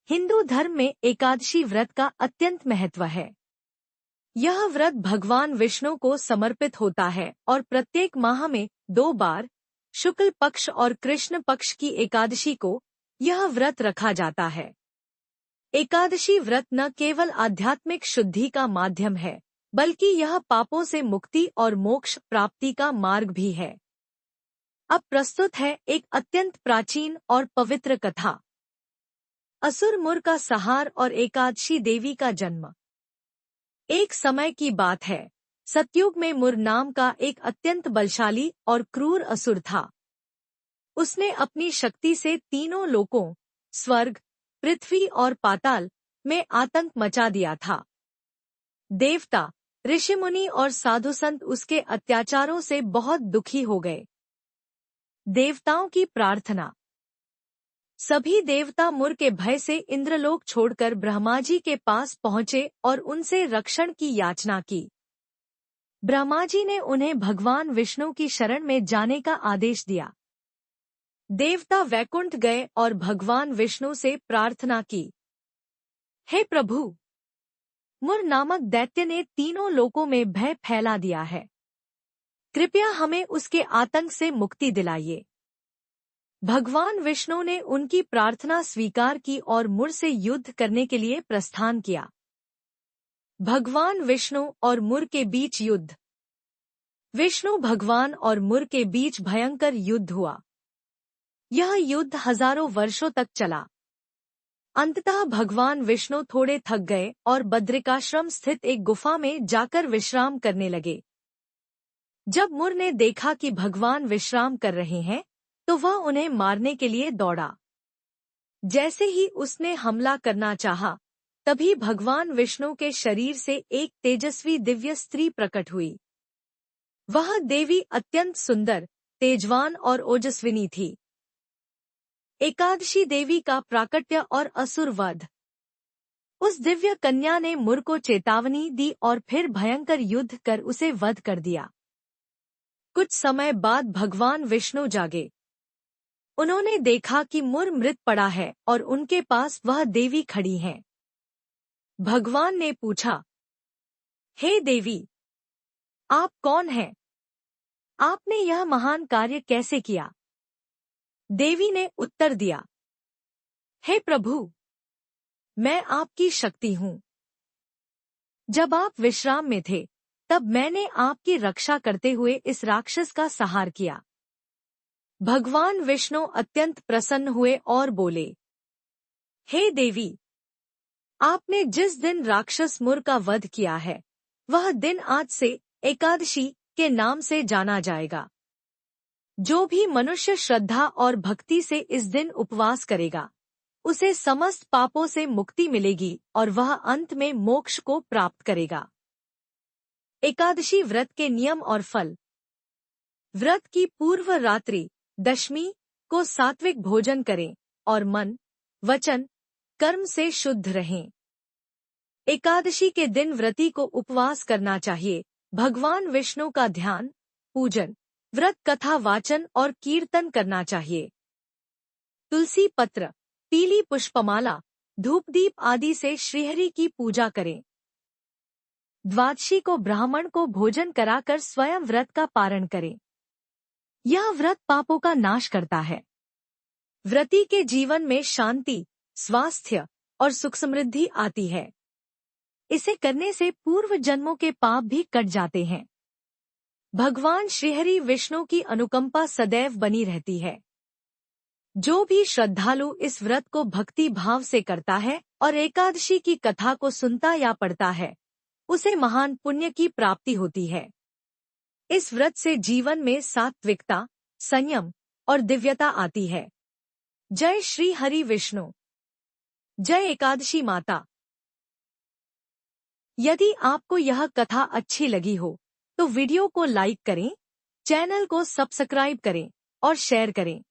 हिंदू धर्म में एकादशी व्रत का अत्यंत महत्व है। यह व्रत भगवान विष्णु को समर्पित होता है और प्रत्येक माह में 2 बार, शुक्ल पक्ष और कृष्ण पक्ष की एकादशी को यह व्रत रखा जाता है। एकादशी व्रत न केवल आध्यात्मिक शुद्धि का माध्यम है, बल्कि यह पापों से मुक्ति और मोक्ष प्राप्ति का मार्ग भी है। अब प्रस्तुत है एक अत्यंत प्राचीन और पवित्र कथा। असुर मुर का संहार और एकादशी देवी का जन्म। एक समय की बात है, सतयुग में मुर नाम का एक अत्यंत बलशाली और क्रूर असुर था। उसने अपनी शक्ति से तीनों लोकों, स्वर्ग, पृथ्वी और पाताल में आतंक मचा दिया था। देवता, ऋषिमुनि और साधु संत उसके अत्याचारों से बहुत दुखी हो गए। देवताओं की प्रार्थना। सभी देवता मुर के भय से इंद्रलोक छोड़कर ब्रह्मा जी के पास पहुंचे और उनसे रक्षण की याचना की। ब्रह्मा जी ने उन्हें भगवान विष्णु की शरण में जाने का आदेश दिया। देवता वैकुंठ गए और भगवान विष्णु से प्रार्थना की, हे प्रभु, मुर नामक दैत्य ने तीनों लोकों में भय फैला दिया है। कृपया हमें उसके आतंक से मुक्ति दिलाइए। भगवान विष्णु ने उनकी प्रार्थना स्वीकार की और मुर से युद्ध करने के लिए प्रस्थान किया। भगवान विष्णु और मुर के बीच युद्ध। विष्णु भगवान और मुर के बीच भयंकर युद्ध हुआ। यह युद्ध हजारों वर्षों तक चला। अंततः भगवान विष्णु थोड़े थक गए और बद्रिकाश्रम स्थित एक गुफा में जाकर विश्राम करने लगे। जब मुर ने देखा कि भगवान विश्राम कर रहे हैं, तो वह उन्हें मारने के लिए दौड़ा। जैसे ही उसने हमला करना चाहा, तभी भगवान विष्णु के शरीर से एक तेजस्वी दिव्य स्त्री प्रकट हुई। वह देवी अत्यंत सुंदर, तेजवान और ओजस्विनी थी। एकादशी देवी का प्राकट्य और असुर वध। उस दिव्य कन्या ने मुर को चेतावनी दी और फिर भयंकर युद्ध कर उसे वध कर दिया। कुछ समय बाद भगवान विष्णु जागे। उन्होंने देखा कि मुर मृत पड़ा है और उनके पास वह देवी खड़ी हैं। भगवान ने पूछा, हे देवी, आप कौन हैं? आपने यह महान कार्य कैसे किया? देवी ने उत्तर दिया, हे प्रभु, मैं आपकी शक्ति हूँ। जब आप विश्राम में थे, तब मैंने आपकी रक्षा करते हुए इस राक्षस का संहार किया। भगवान विष्णु अत्यंत प्रसन्न हुए और बोले, हे देवी, आपने जिस दिन राक्षस मुर का वध किया है, वह दिन आज से एकादशी के नाम से जाना जाएगा। जो भी मनुष्य श्रद्धा और भक्ति से इस दिन उपवास करेगा, उसे समस्त पापों से मुक्ति मिलेगी और वह अंत में मोक्ष को प्राप्त करेगा। एकादशी व्रत के नियम और फल। व्रत की पूर्व रात्रि दशमी को सात्विक भोजन करें और मन, वचन, कर्म से शुद्ध रहें। एकादशी के दिन व्रती को उपवास करना चाहिए, भगवान विष्णु का ध्यान, पूजन, व्रत कथा वाचन और कीर्तन करना चाहिए। तुलसी पत्र, पीली पुष्पमाला, धूपदीप आदि से श्रीहरि की पूजा करें। द्वादशी को ब्राह्मण को भोजन कराकर स्वयं व्रत का पारण करें। यह व्रत पापों का नाश करता है। व्रती के जीवन में शांति, स्वास्थ्य और सुख समृद्धि आती है। इसे करने से पूर्व जन्मों के पाप भी कट जाते हैं। भगवान श्रीहरि विष्णु की अनुकंपा सदैव बनी रहती है। जो भी श्रद्धालु इस व्रत को भक्ति भाव से करता है और एकादशी की कथा को सुनता या पढ़ता है, उसे महान पुण्य की प्राप्ति होती है। इस व्रत से जीवन में सात्विकता, संयम और दिव्यता आती है। जय श्री हरि विष्णु। जय एकादशी माता। यदि आपको यह कथा अच्छी लगी हो, तो वीडियो को लाइक करें, चैनल को सब्सक्राइब करें और शेयर करें।